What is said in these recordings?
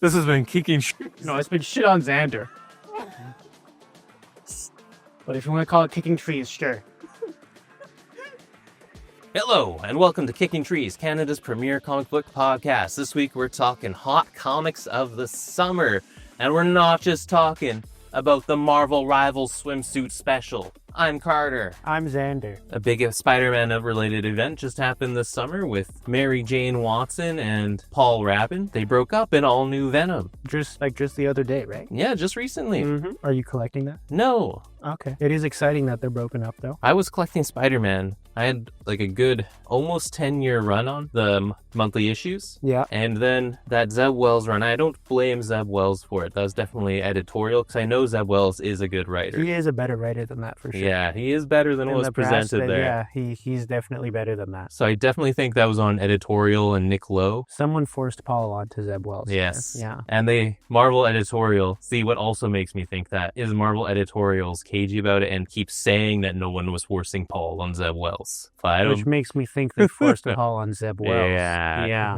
This has been kicking. No, it's been shit on Xander. But if you want to call it kicking trees, sure. Hello, and welcome to Kicking Trees, Canada's premier comic book podcast. This week we're talking hot comics of the summer, and we're not just talking about the Marvel Rivals Swimsuit Special. I'm Carter. I'm Xander. A big Spider-Man related event just happened this summer with Mary Jane Watson and Paul Rabin. They broke up in all new Venom. Just the other day, right? Yeah, just recently. Mm-hmm. Are you collecting that? No. Okay. It is exciting that they're broken up, though. I was collecting Spider-Man. I had like a good almost 10-year run on the monthly issues. Yeah. And then that Zeb Wells run, I don't blame Zeb Wells for it. That was definitely editorial because I know Zeb Wells is a good writer. He is a better writer than that, for sure. Yeah, he is better than what was presented there. Yeah, he's definitely better than that. So I definitely think that was on editorial and Nick Lowe. Someone forced Paul onto Zeb Wells. Yes. Yeah. And Marvel editorial, see what also makes me think that is Marvel editorial's cagey about it and keeps saying that no one was forcing Paul on Zeb Wells. Which makes me think they forced Paul on Zeb Wells. Yeah.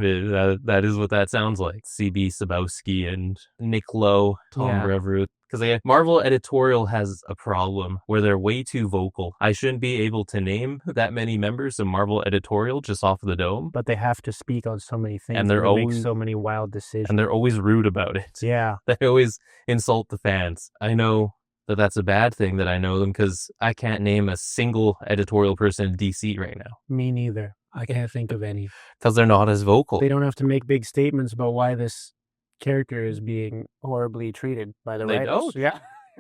That is what that sounds like. CB Sabowski and Nick Lowe, Tom Brevoort. Because Marvel editorial has a problem where they're way too vocal. I shouldn't be able to name that many members of Marvel editorial just off of the dome. But they have to speak on so many things. And they're always make so many wild decisions. And they're always rude about it. Yeah. They always insult the fans. I know that that's a bad thing that I know them because I can't name a single editorial person in DC right now. Me neither. I can't think of any. Because they're not as vocal. They don't have to make big statements about why this character is being horribly treated by the writers. Don't. Yeah.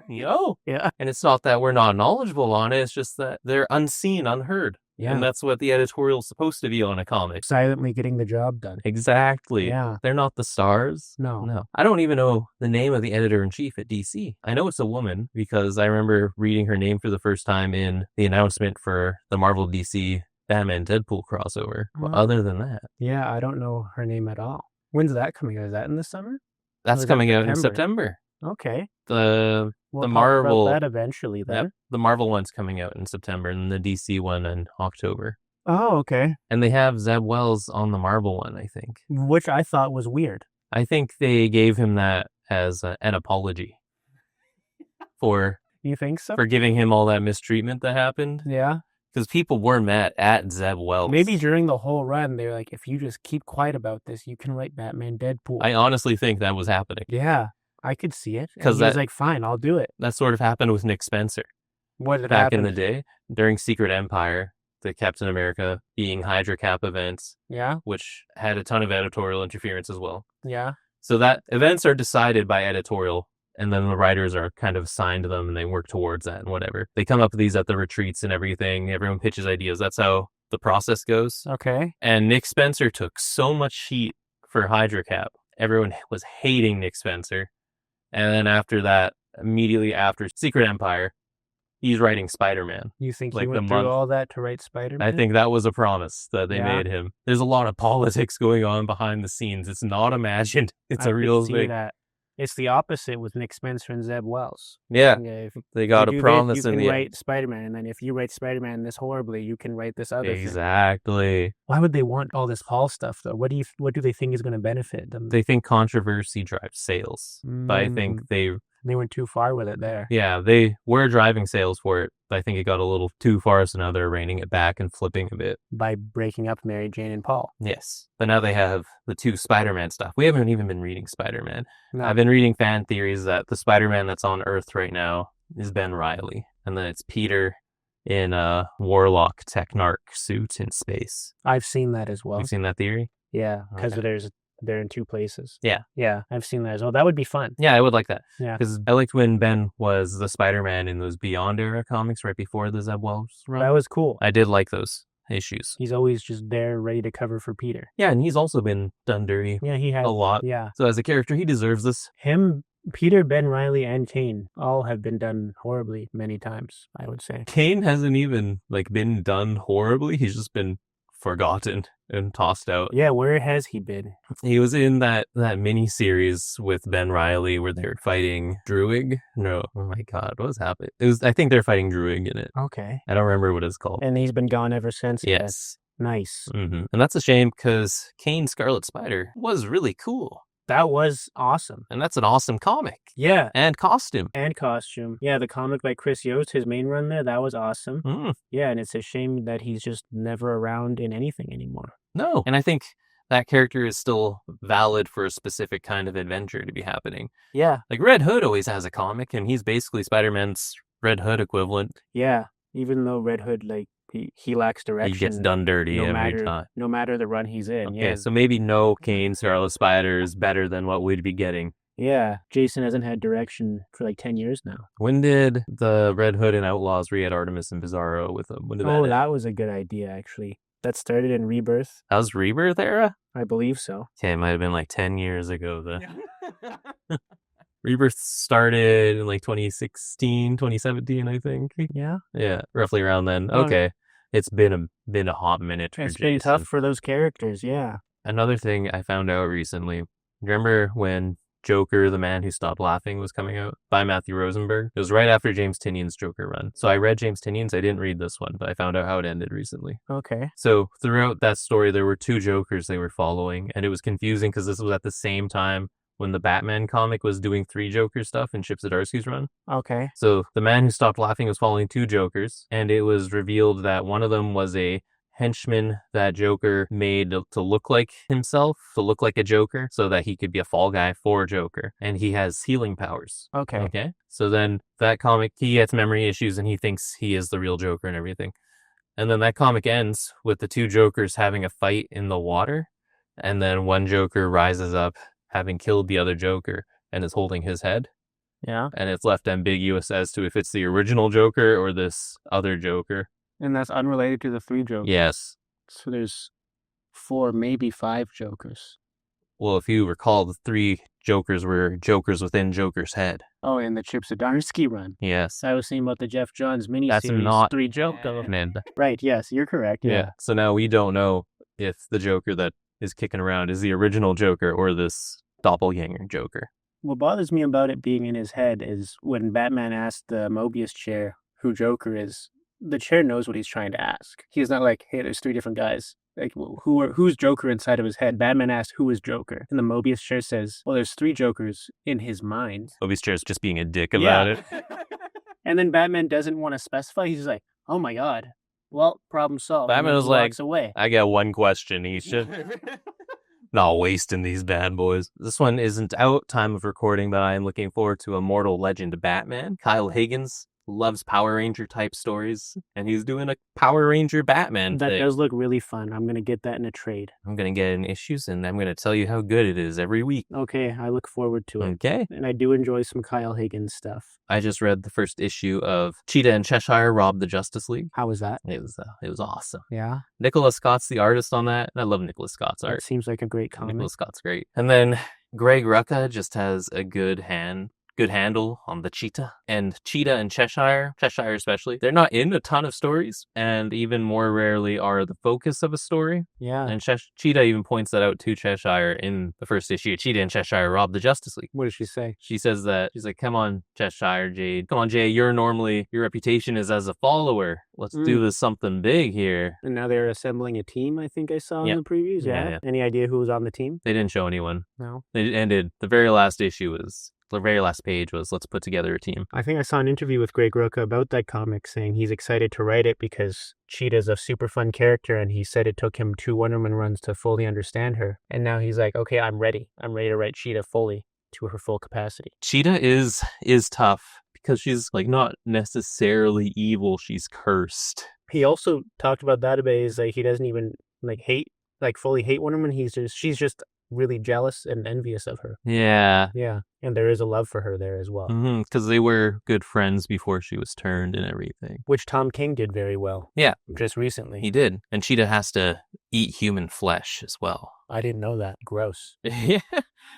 Yeah. And it's not that we're not knowledgeable on it. It's just that they're unseen, unheard. Yeah. And that's what the editorial's supposed to be on a comic. Silently getting the job done. Exactly. Yeah. They're not the stars. No. I don't even know the name of the editor-in-chief at DC. I know it's a woman because I remember reading her name for the first time in the announcement for the Marvel DC Batman Deadpool crossover. But other than that. Yeah, I don't know her name at all. When's that coming out? Is that in the summer? That's coming out in September. Okay. The We'll Marvel talk about that eventually then. Yep, the Marvel one's coming out in September and the DC one in October. Oh, okay. And they have Zeb Wells on the Marvel one, I think. Which I thought was weird. I think they gave him that as an apology for You think so? For giving him all that mistreatment that happened. Yeah. Because people were mad at Zeb Wells. Maybe during the whole run, they were like, if you just keep quiet about this, you can write Batman Deadpool. I honestly think that was happening. Yeah, I could see it. Because he was like, fine, I'll do it. That sort of happened with Nick Spencer. What did back happen? in the day? During Secret Empire, the Captain America being Hydra Cap events. Yeah. Which had a ton of editorial interference as well. Yeah. So that events are decided by editorial. And then the writers are kind of assigned to them and they work towards that and whatever. They come up with these at the retreats and everything. Everyone pitches ideas. That's how the process goes. Okay. And Nick Spencer took so much heat for Hydra Cap. Everyone was hating Nick Spencer. And then after that, immediately after Secret Empire, he's writing Spider-Man. You think he went through all that to write Spider-Man? I think that was a promise that they made him. There's a lot of politics going on behind the scenes. It's not imagined. It's a real thing. That. It's the opposite with Nick Spencer and Zeb Wells. Yeah, they got a promise in the end. You can write Spider-Man, and then if you write Spider-Man this horribly, you can write this other thing. Exactly. Why would they want all this Paul stuff, though? What do they think is going to benefit them? They think controversy drives sales, but I think they went too far with it there. Yeah, they were driving sales for it. I think it got a little too far, so now they're reining it back and flipping a bit. By breaking up Mary Jane and Paul. Yes. But now they have the two Spider-Man stuff. We haven't even been reading Spider-Man. No. I've been reading fan theories that the Spider-Man that's on Earth right now is Ben Reilly. And then it's Peter in a Warlock Technarch suit in space. I've seen that as well. You've seen that theory? Yeah, because they're in two places. Yeah. Yeah, I've seen that as well. That would be fun. Yeah, I would like that. Yeah. Because I liked when Ben was the Spider-Man in those Beyond era comics right before the Zeb Wells run. That was cool. I did like those issues. He's always just there ready to cover for Peter. Yeah, and he's also been done dirty. Yeah, he has. A lot. Yeah. So as a character, he deserves this. Him, Peter, Ben Reilly, and Cain all have been done horribly many times, I would say. Cain hasn't even been done horribly. He's just been forgotten and tossed out. Yeah, where has he been? He was in that mini series with Ben Reilly where they were fighting Druig. No, oh my God, what was happening? I think they're fighting Druig in it. Okay. I don't remember what it's called. And he's been gone ever since. Yes. Nice. Mm-hmm. And that's a shame because Cain Scarlet Spider was really cool. That was awesome. And that's an awesome comic. Yeah. And costume. Yeah, the comic by Chris Yost, his main run there, that was awesome. Mm. Yeah, and it's a shame that he's just never around in anything anymore. No. And I think that character is still valid for a specific kind of adventure to be happening. Yeah. Like Red Hood always has a comic, and he's basically Spider-Man's Red Hood equivalent. Yeah, even though Red Hood, like, he lacks direction. He gets done dirty every time. No matter the run he's in. Okay, so maybe no Kane Scarlet Spider is better than what we'd be getting. Yeah, Jason hasn't had direction for like 10 years now. When did the Red Hood and Outlaws re-add Artemis and Bizarro with them? When did that was a good idea, actually. That started in Rebirth. That was Rebirth era? I believe so. Okay, it might have been like 10 years ago then. Rebirth started in like 2016, 2017, I think. Yeah? Yeah, roughly around then. Okay. It's been a hot minute for It's been tough for those characters, yeah. Another thing I found out recently, remember when Joker, the Man Who Stopped Laughing was coming out by Matthew Rosenberg? It was right after James Tynion's Joker run. So I read James Tynion's, I didn't read this one, but I found out how it ended recently. Okay. So throughout that story, there were two Jokers they were following, and it was confusing because this was at the same time when the Batman comic was doing 3 Joker stuff in Chip Zdarsky's run. Okay. So the Man Who Stopped Laughing was following 2 Jokers, and it was revealed that one of them was a henchman that Joker made to look like himself, to look like a Joker, so that he could be a fall guy for Joker. And he has healing powers. Okay. So then that comic, he gets memory issues and he thinks he is the real Joker and everything. And then that comic ends with the 2 Jokers having a fight in the water. And then one Joker rises up, having killed the other Joker, and is holding his head. Yeah. And it's left ambiguous as to if it's the original Joker or this other Joker. And that's unrelated to the 3 Jokers? Yes. So there's 4, maybe 5 Jokers. Well, if you recall, the 3 Jokers were Jokers within Joker's head. Oh, in the Chip Zdarsky run. Yes. I was saying about the Jeff Johns miniseries. That's not 3 Joker. canon. Right, yes, you're correct. Yeah. So now we don't know if the Joker that is kicking around is the original Joker or this doppelganger Joker. What bothers me about it being in his head is when Batman asked the Mobius chair who Joker is, the chair knows what he's trying to ask. He's not like, hey, there's 3 different guys. Like, who's Joker inside of his head? Batman asks, who is Joker? And the Mobius chair says, well, there's 3 Jokers in his mind. Mobius chair's just being a dick about it. And then Batman doesn't want to specify. He's just like, oh my God. Well, problem solved. Batman was like, away. I got one question. He should not wasting these bad boys. This one isn't out time of recording, but I am looking forward to Immortal Legend Batman. Kyle Higgins loves Power Ranger type stories, and he's doing a Power Ranger Batman That thing. does look really fun. I'm going to get that in a trade. I'm going to get in issues, and I'm going to tell you how good it is every week. Okay, I look forward to it. Okay. And I do enjoy some Kyle Higgins stuff. I just read the first issue of Cheetah and Cheshire Rob the Justice League. How was that? It was awesome. Yeah? Nicholas Scott's the artist on that, and I love Nicholas Scott's art. That seems like a great comic. Nicholas Scott's great. And then Greg Rucka just has a good handle on the Cheetah. And Cheetah and Cheshire especially, they're not in a ton of stories, and even more rarely are the focus of a story. Yeah. And Cheetah even points that out to Cheshire in the first issue. Cheetah and Cheshire rob the Justice League. What does she say? She says that, she's like, come on, Cheshire, Jade. Come on, Jay, your reputation is as a follower. Let's do this something big here. And now they're assembling a team, I think I saw in the previews. Yeah. Any idea who was on the team? They didn't show anyone. No. They ended, the very last page was, let's put together a team. I think I saw an interview with Greg Rucka about that comic saying he's excited to write it because Cheetah's a super fun character, and he said it took him 2 Wonder Woman runs to fully understand her. And now he's like, okay, I'm ready. I'm ready to write Cheetah fully to her full capacity. Cheetah is tough because she's like not necessarily evil. She's cursed. He also talked about that is like he doesn't even fully hate Wonder Woman. She's just really jealous and envious of her. Yeah. Yeah. And there is a love for her there as well. Because they were good friends before she was turned and everything. Which Tom King did very well. Yeah. Just recently. He did. And Cheetah has to eat human flesh as well. I didn't know that. Gross. Yeah.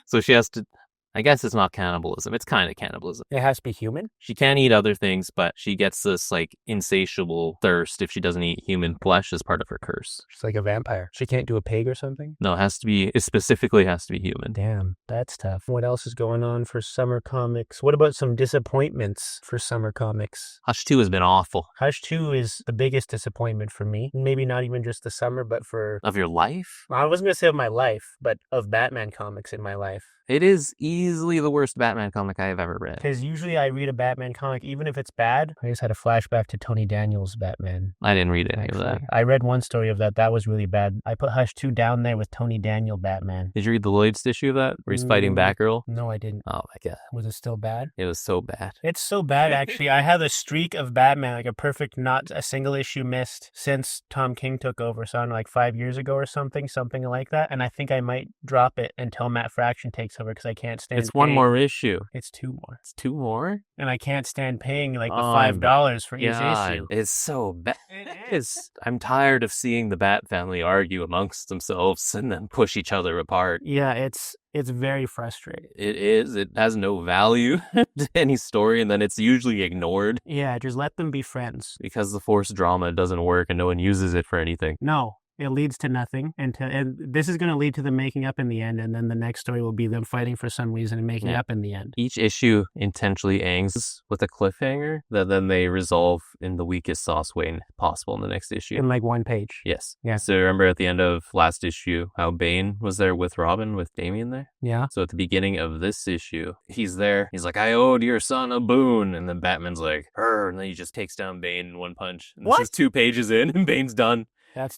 So she has to, I guess it's not cannibalism. It's kind of cannibalism. It has to be human? She can eat other things, but she gets this like insatiable thirst if she doesn't eat human flesh as part of her curse. She's like a vampire. She can't do a pig or something? No, it specifically has to be human. Damn, that's tough. What else is going on for summer comics? What about some disappointments for summer comics? Hush 2 has been awful. Hush 2 is the biggest disappointment for me. Maybe not even just the summer, but Of your life? I wasn't going to say of my life, but of Batman comics in my life. It is easily the worst Batman comic I have ever read. Because usually I read a Batman comic, even if it's bad. I just had a flashback to Tony Daniels' Batman. I didn't read any of that. I read one story of that. That was really bad. I put Hush 2 down there with Tony Daniel Batman. Did you read the latest issue of that, where he's fighting Batgirl? No, I didn't. Oh my god. Was it still bad? It was so bad. It's so bad, actually. I have a streak of Batman, like a perfect, not a single issue missed since Tom King took over. So I don't know, like 5 years ago or something like that. And I think I might drop it until Matt Fraction takes over because I can't stand It's one more issue. It's 2 more. It's 2 more? And I can't stand paying like the $5 for each issue. It's so bad. It is. I'm tired of seeing the Bat family argue amongst themselves and then push each other apart. Yeah, it's very frustrating. It is. It has no value to any story, and then it's usually ignored. Yeah, just let them be friends. Because the forced drama doesn't work and no one uses it for anything. No. It leads to nothing, and this is going to lead to them making up in the end, and then the next story will be them fighting for some reason and making up in the end. Each issue intentionally ends with a cliffhanger that then they resolve in the weakest sauce way possible in the next issue. In like 1 page. Yes. Yeah. So remember at the end of last issue how Bane was there with Robin, with Damian there? Yeah. So at the beginning of this issue, he's there. He's like, I owed your son a boon. And then Batman's like, and then he just takes down Bane in 1 punch. And this is 2 pages in and Bane's done.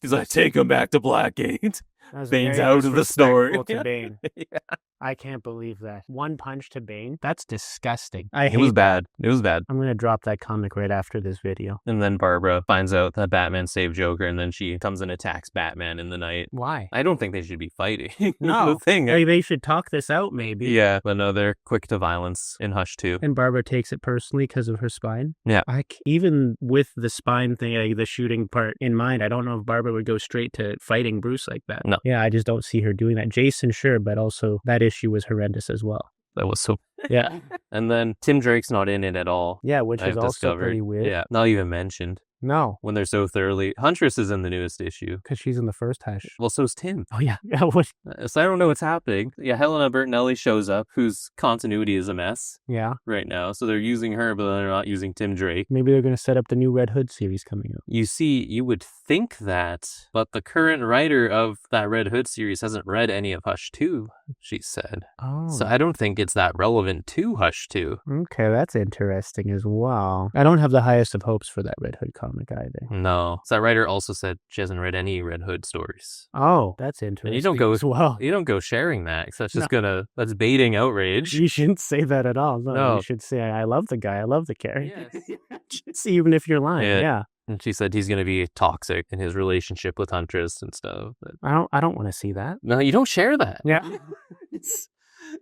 He's like, take him back to Blackgate. Bane's out of the story. To Bane. Yeah. I can't believe that. 1 punch to Bane? That's disgusting. It was bad. It was bad. I'm going to drop that comic right after this video. And then Barbara finds out that Batman saved Joker, and then she comes and attacks Batman in the night. Why? I don't think they should be fighting. No. The thing. They should talk this out, maybe. Yeah, but no, they're quick to violence in Hush 2. And Barbara takes it personally because of her spine? Yeah. Even with the spine thing, like the shooting part in mind, I don't know if Barbara would go straight to fighting Bruce like that. No. Yeah, I just don't see her doing that. Jason, sure, but also that issue was horrendous as well. That was so... Yeah. And then Tim Drake's not in it at all. Yeah, which is also pretty weird. Yeah, not even mentioned. No. When they're so thoroughly... Huntress is in the newest issue. Because she's in the first Hush. Well, so's Tim. Oh, yeah. So I don't know what's happening. Yeah, Helena Bertinelli shows up, whose continuity is a mess. Yeah. Right now. So they're using her, but they're not using Tim Drake. Maybe they're going to set up the new Red Hood series coming up. You see, you would think that, but the current writer of that Red Hood series hasn't read any of Hush 2, she said. Oh. So I don't think it's that relevant to Hush 2. Okay, that's interesting as well. I don't have the highest of hopes for that Red Hood comic either. No. So that writer also said she hasn't read any Red Hood stories. Oh, that's interesting. And you don't go as well. You don't go sharing that, because that's just that's baiting outrage. You shouldn't say that at all. No. You should say, I love the guy. I love the character. Yes. Even if you're lying. Yeah. And she said he's going to be toxic in his relationship with Huntress and stuff. But... I don't want to see that. No, you don't share that. Yeah.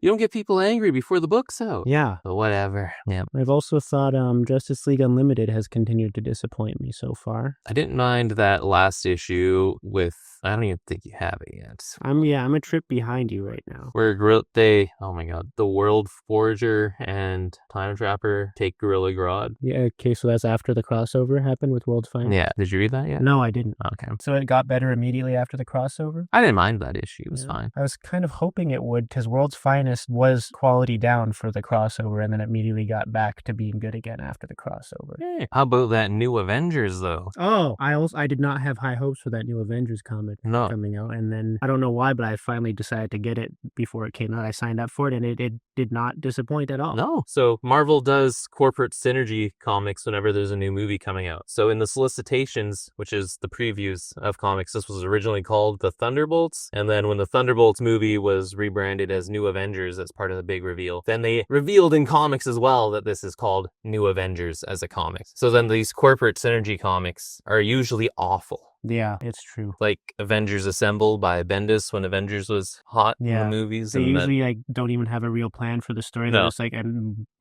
You don't get people angry before the book's out. Yeah. But whatever. Yeah. I've also thought Justice League Unlimited has continued to disappoint me so far. I didn't mind that last issue with... I don't even think you have it yet. I'm a trip behind you right now. Where oh my god, the World Forager and Time Trapper take Gorilla Grodd. Yeah, okay, so that's after the crossover happened with World's Finest? Yeah, did you read that yet? No, I didn't. Okay. So it got better immediately after the crossover? I didn't mind that issue, it was fine. I was kind of hoping it would, because World's Finest was quality down for the crossover, and then immediately got back to being good again after the crossover. Hey, how about that New Avengers, though? Oh, I did not have high hopes for that New Avengers comic coming out, and then I don't know why, but I finally decided to get it before it came out. I signed up for it, and it did not disappoint at all. No. So Marvel does corporate synergy comics whenever there's a new movie coming out. So in the solicitations, which is the previews of comics, this was originally called the Thunderbolts, and then when the Thunderbolts movie was rebranded as New Avengers as part of the big reveal, then they revealed in comics as well that this is called New Avengers as a comic. So then these corporate synergy comics are usually awful. Yeah, it's true. Like Avengers Assemble by Bendis when Avengers was hot in the movies. They usually don't even have a real plan for the story. They're just like, a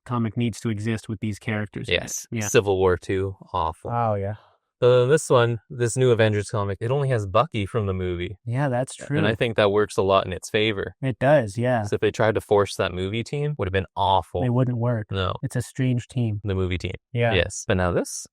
comic needs to exist with these characters. Yes. Yeah. Civil War 2, awful. Oh, yeah. This New Avengers comic, it only has Bucky from the movie. Yeah, that's true. And I think that works a lot in its favor. It does, yeah. So if they tried to force that movie team, would have been awful. It wouldn't work. No. It's a strange team. The movie team. Yeah. Yes. But now that's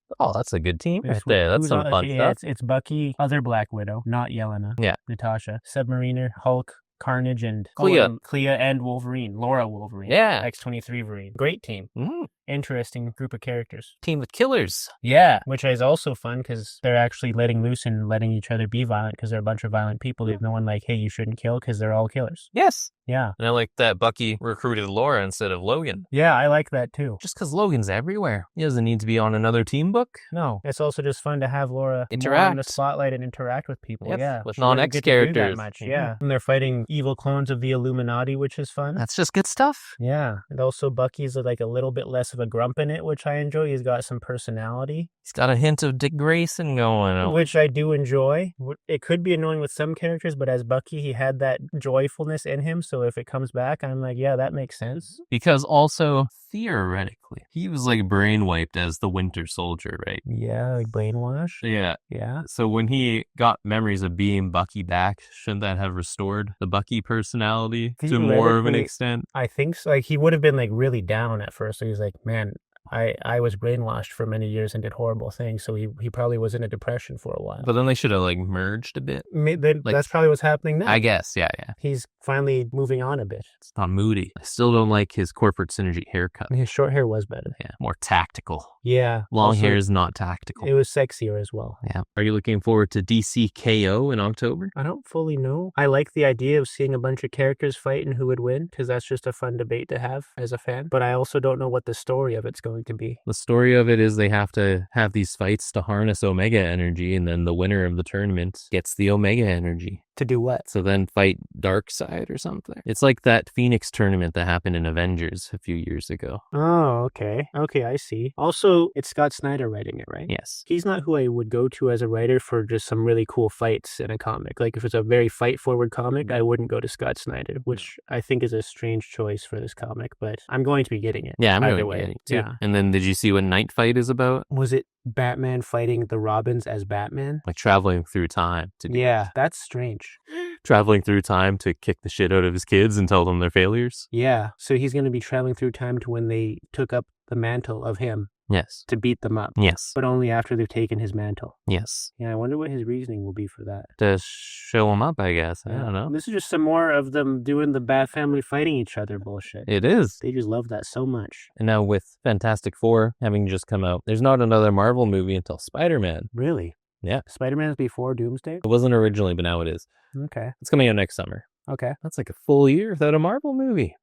a good team right there. That's some fun stuff. It's Bucky, other Black Widow, not Yelena. Yeah. Natasha, Submariner, Hulk, Carnage, and Clea and Wolverine. Laura Wolverine. Yeah. X-23 Wolverine. Great team. Mm-hmm. Interesting group of characters. Team with killers. Yeah, which is also fun because they're actually letting loose and letting each other be violent because they're a bunch of violent people. There's no one like, hey, you shouldn't kill because they're all killers. Yes. Yeah. And I like that Bucky recruited Laura instead of Logan. Yeah, I like that too. Just because Logan's everywhere. He doesn't need to be on another team book. No. It's also just fun to have Laura more on the spotlight and interact with people. Yep, Yeah. with She doesn't non-X get to do characters. that much. Yeah. And they're fighting evil clones of the Illuminati, which is fun. That's just good stuff. Yeah. And also Bucky's like a little bit less of a grump in it, which I enjoy. He's got some personality. He's got a hint of Dick Grayson going on. Which I do enjoy. It could be annoying with some characters, but as Bucky, he had that joyfulness in him. So if it comes back, I'm like, yeah, that makes sense. Because also, theoretically, he was like brainwiped as the Winter Soldier, right? Yeah, like brainwash. Yeah. Yeah. So when he got memories of being Bucky back, shouldn't that have restored the Bucky personality to more of an extent? I think so. Like, he would have been like really down at first. So he's like, man, I was brainwashed for many years and did horrible things, so he probably was in a depression for a while. But then they should have like merged a bit. That's probably what's happening now. I guess, yeah. He's finally moving on a bit. It's not moody. I still don't like his corporate synergy haircut. His short hair was better. Yeah, more tactical. Yeah. Long hair is not tactical. It was sexier as well. Yeah. Are you looking forward to DC KO in October? I don't fully know. I like the idea of seeing a bunch of characters fight and who would win, because that's just a fun debate to have as a fan. But I also don't know what the story of it's going to be. The story of it is they have to have these fights to harness Omega energy, and then the winner of the tournament gets the Omega energy. To do what? So then fight Darkseid or something. It's like that Phoenix tournament that happened in Avengers a few years ago. Oh, okay. Okay, I see. Also, it's Scott Snyder writing it, right? Yes. He's not who I would go to as a writer for just some really cool fights in a comic. Like, if it's a very fight-forward comic, I wouldn't go to Scott Snyder, which I think is a strange choice for this comic, but I'm going to be getting it. Yeah, I'm going to be getting it too. Yeah. And then did you see what Night Fight is about? Was it Batman fighting the Robins as Batman? Like traveling through time to do Yeah, that's strange. Traveling through time to kick the shit out of his kids and tell them they're failures? Yeah, so he's going to be traveling through time to when they took up the mantle of him. Yes. To beat them up. Yes. But only after they've taken his mantle. Yes. Yeah, I wonder what his reasoning will be for that. To show him up, I guess. I don't know. This is just some more of them doing the Bat family fighting each other bullshit. It is. They just love that so much. And now with Fantastic Four having just come out, there's not another Marvel movie until Spider-Man. Really? Yeah. Spider-Man's before Doomsday? It wasn't originally, but now it is. Okay. It's coming out next summer. Okay. That's like a full year without a Marvel movie.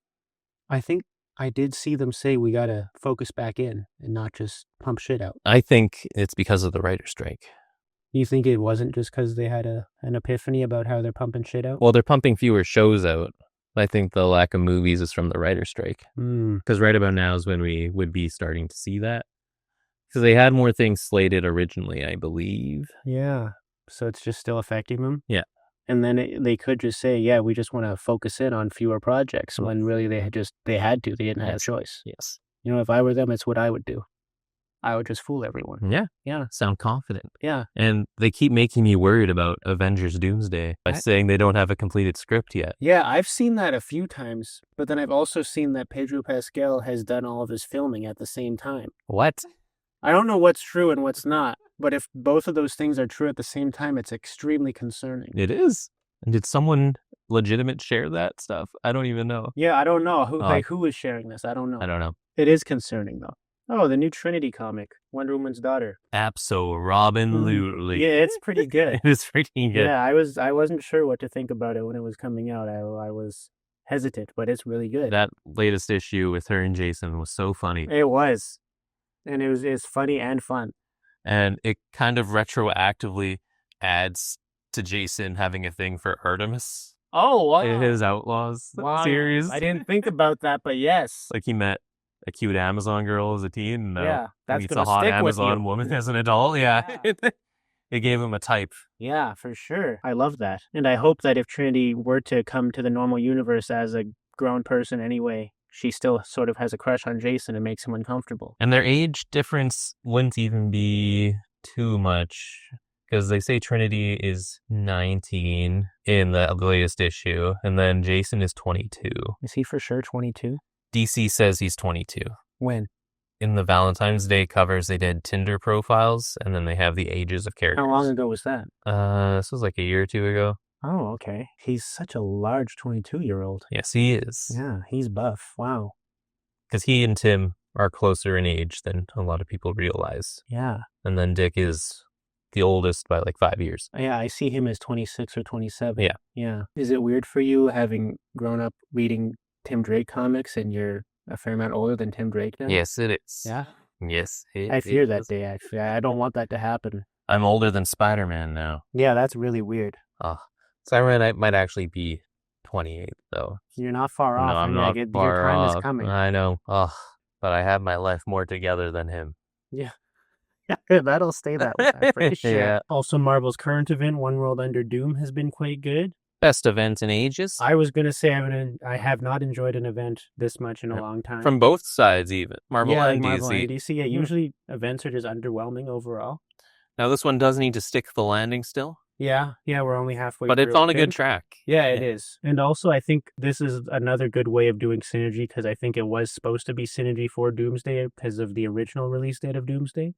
I think I did see them say we gotta focus back in and not just pump shit out. I think it's because of the writer's strike. You think it wasn't just because they had an epiphany about how they're pumping shit out? Well, they're pumping fewer shows out. I think the lack of movies is from the writer's strike. Because right about now is when we would be starting to see that. Because they had more things slated originally, I believe. Yeah. So it's just still affecting them? Yeah. And then they could just say, yeah, we just want to focus in on fewer projects when really they had to. They didn't have a choice. Yes. You know, if I were them, it's what I would do. I would just fool everyone. Yeah. Yeah. Sound confident. Yeah. And they keep making me worried about Avengers Doomsday by saying they don't have a completed script yet. Yeah, I've seen that a few times, but then I've also seen that Pedro Pascal has done all of his filming at the same time. What? I don't know what's true and what's not, but if both of those things are true at the same time, it's extremely concerning. It is. And did someone legitimate share that stuff? I don't even know. Yeah, I don't know. Who is sharing this? I don't know. I don't know. It is concerning, though. Oh, the new Trinity comic, Wonder Woman's daughter. Abso-Robin-lutely. Yeah, it's pretty good. It is pretty good. Yeah, I wasn't sure what to think about it when it was coming out. I was hesitant, but it's really good. That latest issue with her and Jason was so funny. It was. And it's funny and fun. And it kind of retroactively adds to Jason having a thing for Artemis. Oh, wow. In his Outlaws series. I didn't think about that, but yes. Like he met a cute Amazon girl as a teen. And yeah, that's meets a hot Amazon woman as an adult. Yeah. It gave him a type. Yeah, for sure. I love that. And I hope that if Trinity were to come to the normal universe as a grown person anyway, she still sort of has a crush on Jason and makes him uncomfortable. And their age difference wouldn't even be too much, because they say Trinity is 19 in the latest issue, and then Jason is 22. Is he for sure 22? DC says he's 22. When? In the Valentine's Day covers, they did Tinder profiles, and then they have the ages of characters. How long ago was that? This was like a year or two ago. Oh, okay. He's such a large 22-year-old. Yes, he is. Yeah, he's buff. Wow. Because he and Tim are closer in age than a lot of people realize. Yeah. And then Dick is the oldest by like 5 years. Yeah, I see him as 26 or 27. Yeah. Yeah. Is it weird for you having grown up reading Tim Drake comics and you're a fair amount older than Tim Drake now? Yes, it is. Yeah. Yes, I fear that day. I don't want that to happen. I'm older than Spider-Man now. Yeah, that's really weird. Spider-Man might actually be 28, though. You're not far off. No, I'm not far your time off. is coming. I know. But I have my life more together than him. Yeah. Yeah, that'll stay that way, I'm pretty sure. Yeah. Also, Marvel's current event, One World Under Doom, has been quite good. Best event in ages. I was going to say I have not enjoyed an event this much in a long time. From both sides, even. Marvel and Marvel DC. and DC. Yeah, usually events are just underwhelming overall. Now, this one does need to stick the landing still. Yeah, we're only halfway but through. It's on a good track. Yeah, it is. And also, I think this is another good way of doing synergy, because I think it was supposed to be synergy for Doomsday because of the original release date of Doomsday.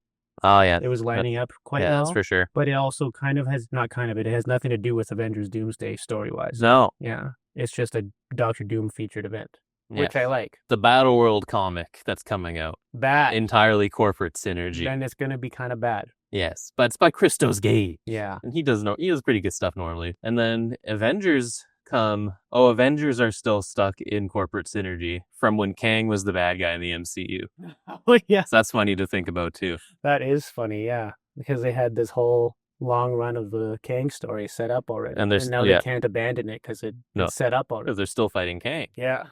Oh, yeah. It was lining up quite well. Yeah, that's for sure. But it also it has nothing to do with Avengers Doomsday story-wise. No. Yeah. It's just a Doctor Doom featured event, which I like. The Battle World comic that's coming out. Bad. Entirely corporate synergy. Then it's going to be kind of bad. Yes, but it's by Christos Gage. Yeah. And he does pretty good stuff normally. And then Avengers Avengers are still stuck in corporate synergy from when Kang was the bad guy in the MCU. Oh, yeah. So that's funny to think about, too. That is funny, yeah. Because they had this whole long run of the Kang story set up already. And now they can't abandon it because it's set up already. Because they're still fighting Kang. Yeah.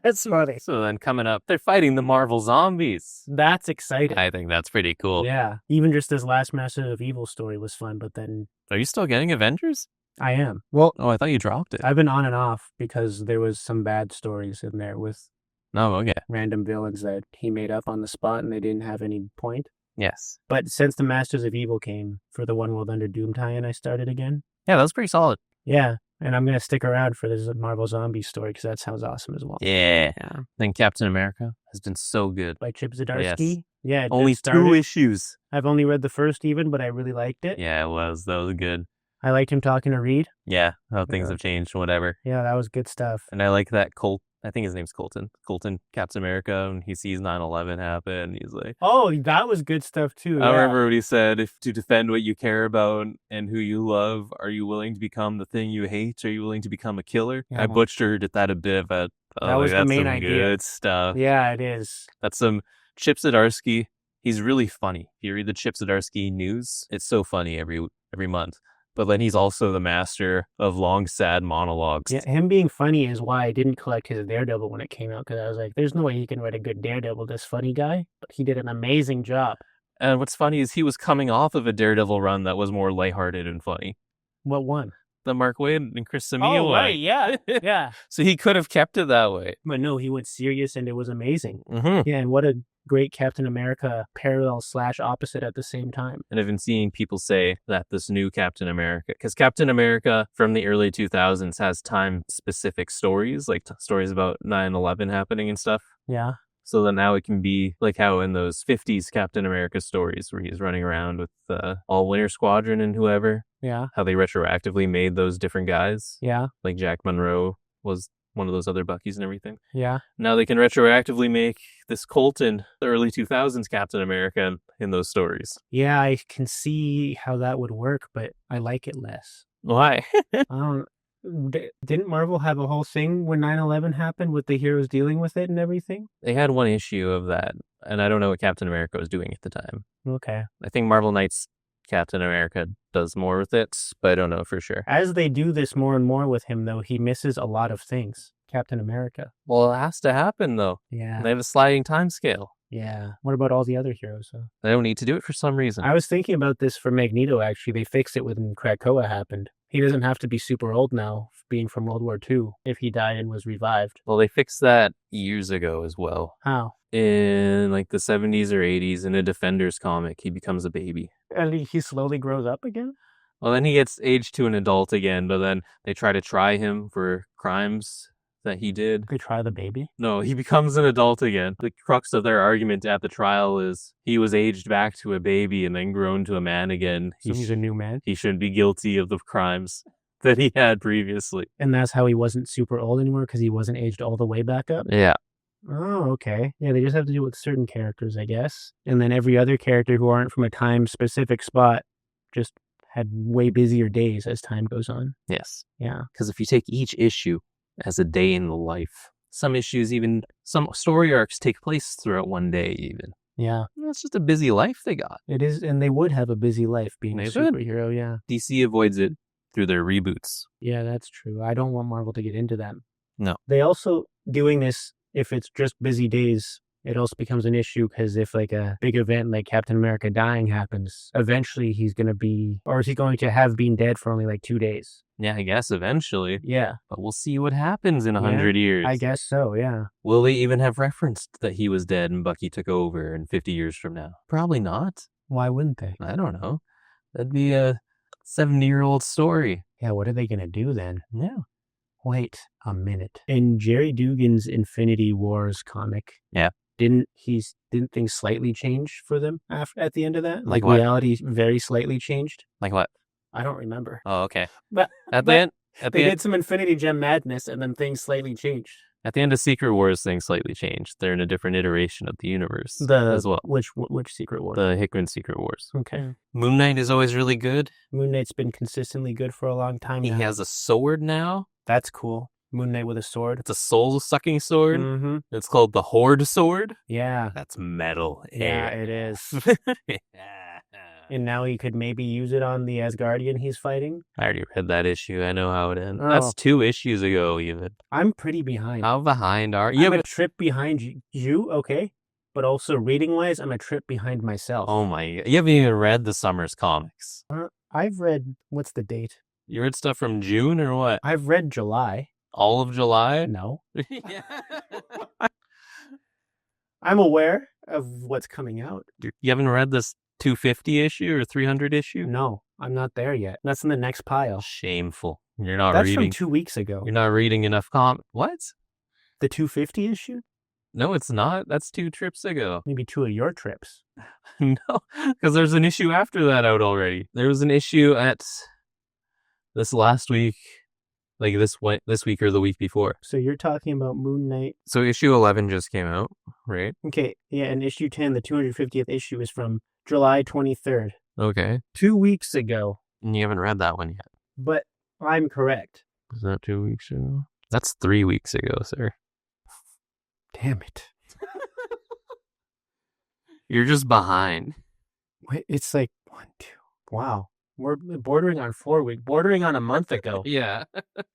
That's funny. So then coming up, they're fighting the Marvel zombies. That's exciting. I think that's pretty cool. Yeah. Even just this last Masters of Evil story was fun, but then... Are you still getting Avengers? I am. Well... Oh, I thought you dropped it. I've been on and off because there was some bad stories in there with... Oh, okay. Random villains that he made up on the spot and they didn't have any point. Yes. But since the Masters of Evil came for the One World Under Doom tie-in, I started again. Yeah, that was pretty solid. Yeah. And I'm going to stick around for this Marvel Zombie story because that sounds awesome as well. Yeah. Then Captain America has been so good. By Chip Zdarsky? Yes. Yeah. Only 2 issues. I've only read the first even, but I really liked it. Yeah, it was. That was good. I liked him talking to Reed. Yeah, how things have changed, whatever. Yeah, that was good stuff. And I like that Colt. I think his name's Colton. Colton, Captain America, and he sees 9/11 happen. And he's like, oh, that was good stuff too. I remember what he said: "If to defend what you care about and who you love, are you willing to become the thing you hate? Are you willing to become a killer?" Yeah, I butchered that a bit, but that was the main idea. Good stuff. Yeah, it is. That's some Chip Zdarsky. He's really funny. If you read the Chip Zdarsky news, it's so funny every month. But then he's also the master of long, sad monologues. Yeah, him being funny is why I didn't collect his Daredevil when it came out, because I was like, there's no way he can write a good Daredevil, this funny guy. But he did an amazing job. And what's funny is he was coming off of a Daredevil run that was more lighthearted and funny. What one? The Mark Waid and Chris Samia one. Right, yeah, yeah. So he could have kept it that way. But no, he went serious and it was amazing. Mm-hmm. Yeah, and what a great Captain America parallel/opposite at the same time. And I've been seeing people say that this new Captain America, because Captain America from the early 2000s has time-specific stories, like stories about 9/11 happening and stuff. Yeah. So then now it can be like how in those 50s Captain America stories where he's running around with All Winter Squadron and whoever. Yeah. How they retroactively made those different guys. Yeah. Like Jack Monroe was one of those other Buckies and everything. Yeah. Now they can retroactively make this Colton, the early 2000s Captain America in those stories. Yeah, I can see how that would work, but I like it less. Why? Didn't Marvel have a whole thing when 9/11 happened with the heroes dealing with it and everything? They had one issue of that, and I don't know what Captain America was doing at the time. Okay. I think Marvel Knights Captain America does more with it, but I don't know for sure. As they do this more and more with him, though, he misses a lot of things. Captain America. Well, it has to happen, though. Yeah. They have a sliding time scale. Yeah. What about all the other heroes, though? They don't need to do it for some reason. I was thinking about this for Magneto, actually. They fixed it when Krakoa happened. He doesn't have to be super old now, being from World War II, if he died and was revived. Well, they fixed that years ago as well. How? In like the 70s or 80s, in a Defenders comic, he becomes a baby. And he slowly grows up again? Well, then he gets aged to an adult again, but then they try him for crimes that he did. They try the baby? No, he becomes an adult again. The crux of their argument at the trial is he was aged back to a baby and then grown to a man again. So he's a new man? He shouldn't be guilty of the crimes that he had previously. And that's how he wasn't super old anymore, because he wasn't aged all the way back up? Yeah. Oh, okay. Yeah, they just have to do it with certain characters, I guess. And then every other character who aren't from a time-specific spot just had way busier days as time goes on. Yes. Yeah. Because if you take each issue as a day in the life, some story arcs take place throughout one day even. Yeah. It's just a busy life they got. It is, and they would have a busy life being a superhero, yeah. DC avoids it through their reboots. Yeah, that's true. I don't want Marvel to get into that. No. They also, doing this, if it's just busy days, it also becomes an issue because if like a big event like Captain America dying happens, eventually he's going to be, or is he going to have been dead for only like 2 days? Yeah, I guess eventually. Yeah. But we'll see what happens in 100 years. I guess so, yeah. Will they even have referenced that he was dead and Bucky took over in 50 years from now? Probably not. Why wouldn't they? I don't know. That'd be a 70-year-old story. Yeah, what are they going to do then? Yeah. Wait a minute. In Jerry Dugan's Infinity Wars comic, didn't things slightly change for them at the end of that? Like what? Reality very slightly changed? Like what? I don't remember. Oh, okay. But at the end, they did some Infinity Gem madness, and then things slightly changed. At the end of Secret Wars, things slightly changed. They're in a different iteration of the universe as well. Which Secret Wars? The Hickman Secret Wars. Okay. Moon Knight is always really good. Moon Knight's been consistently good for a long time now. He has a sword now. That's cool. Moon Knight with a sword. It's a soul-sucking sword. Mm-hmm. It's called the Horde Sword. Yeah. That's metal. Yeah, it is. And now he could maybe use it on the Asgardian he's fighting. I already read that issue. I know how it ends. Oh. That's 2 issues ago, even. I'm pretty behind. How behind are you? I'm a trip behind you, okay? But also, reading-wise, I'm a trip behind myself. Oh my... You haven't even read the Summers comics. I've read... What's the date? You read stuff from June or what? I've read July. All of July? No. I'm aware of what's coming out. You haven't read this 250 issue or 300 issue? No, I'm not there yet. That's in the next pile. Shameful. You're not That's reading. That's from 2 weeks ago. You're not reading enough What? The 250 issue? No, it's not. That's 2 trips ago. Maybe 2 of your trips. No, because there's an issue after that out already. There was an issue at this last week. Like this week or the week before. So you're talking about Moon Knight. So issue 11 just came out, right? Okay, yeah, and issue 10, the 250th issue, is from July 23rd. Okay. 2 weeks ago. And you haven't read that one yet. But I'm correct. Is that 2 weeks ago? That's 3 weeks ago, sir. Damn it. You're just behind. Wait, it's like 1, 2. Wow. We're bordering on 4 weeks, bordering on a month ago. Yeah.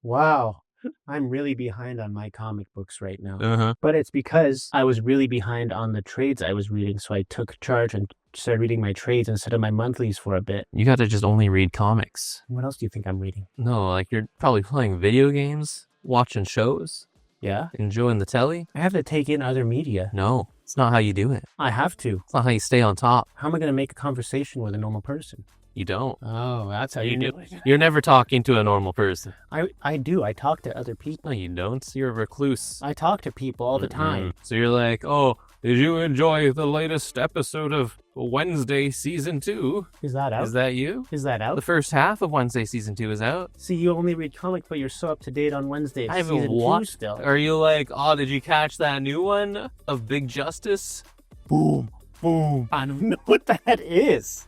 Wow. I'm really behind on my comic books right now. Uh-huh. But it's because I was really behind on the trades I was reading, so I took charge and started reading my trades instead of my monthlies for a bit. You got to just only read comics. What else do you think I'm reading? No, like you're probably playing video games, watching shows. Yeah? Enjoying the telly. I have to take in other media. No, it's not how you do it. I have to. It's not how you stay on top. How am I going to make a conversation with a normal person? You don't. Oh, that's how you do it. You're never talking to a normal person. I do. I talk to other people. No, you don't. You're a recluse. I talk to people all the time. So you're like, oh, did you enjoy the latest episode of Wednesday Season 2? Is that out? Is that you? Is that out? The first half of Wednesday Season 2 is out. See, you only read comics, but you're so up to date on Wednesday I haven't Season 2 still. Are you like, oh, did you catch that new one of Big Justice? Boom. Boom. I don't know what that is.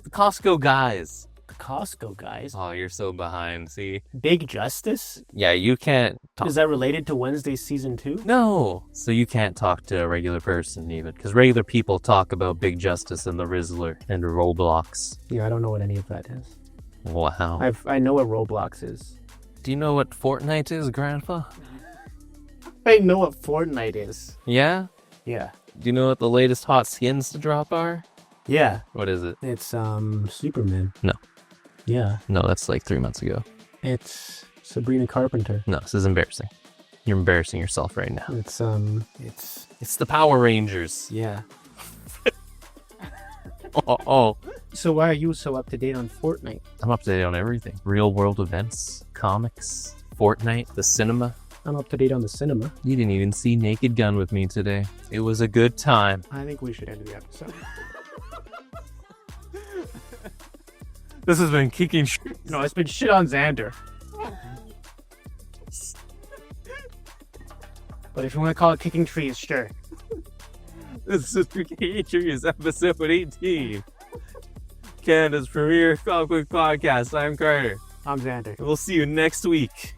The Costco guys. Costco guys. Oh, you're so behind, see? Big Justice? Yeah, you can't talk. Is that related to Wednesday Season 2? No. So you can't talk to a regular person even, because regular people talk about Big Justice and the Rizzler and Roblox. Yeah, I don't know what any of that is. Wow. I know what Roblox is. Do you know what Fortnite is, Grandpa? I know what Fortnite is. Yeah? Yeah. Do you know what the latest hot skins to drop are? Yeah. What is it? It's Superman. No. Yeah. No, that's like 3 months ago. It's Sabrina Carpenter. No, this is embarrassing. You're embarrassing yourself right now. It's the Power Rangers. Yeah. Oh. So why are you so up to date on Fortnite? I'm up to date on everything. Real world events, comics, Fortnite, the cinema. I'm up to date on the cinema. You didn't even see Naked Gun with me today. It was a good time. I think we should end the episode. This has been Kicking No, it's been shit on Xander. But if you want to call it Kicking Trees, sure. This is Kicking Trees, episode 18. Canada's premier comic book podcast. I'm Carter. I'm Xander. And we'll see you next week.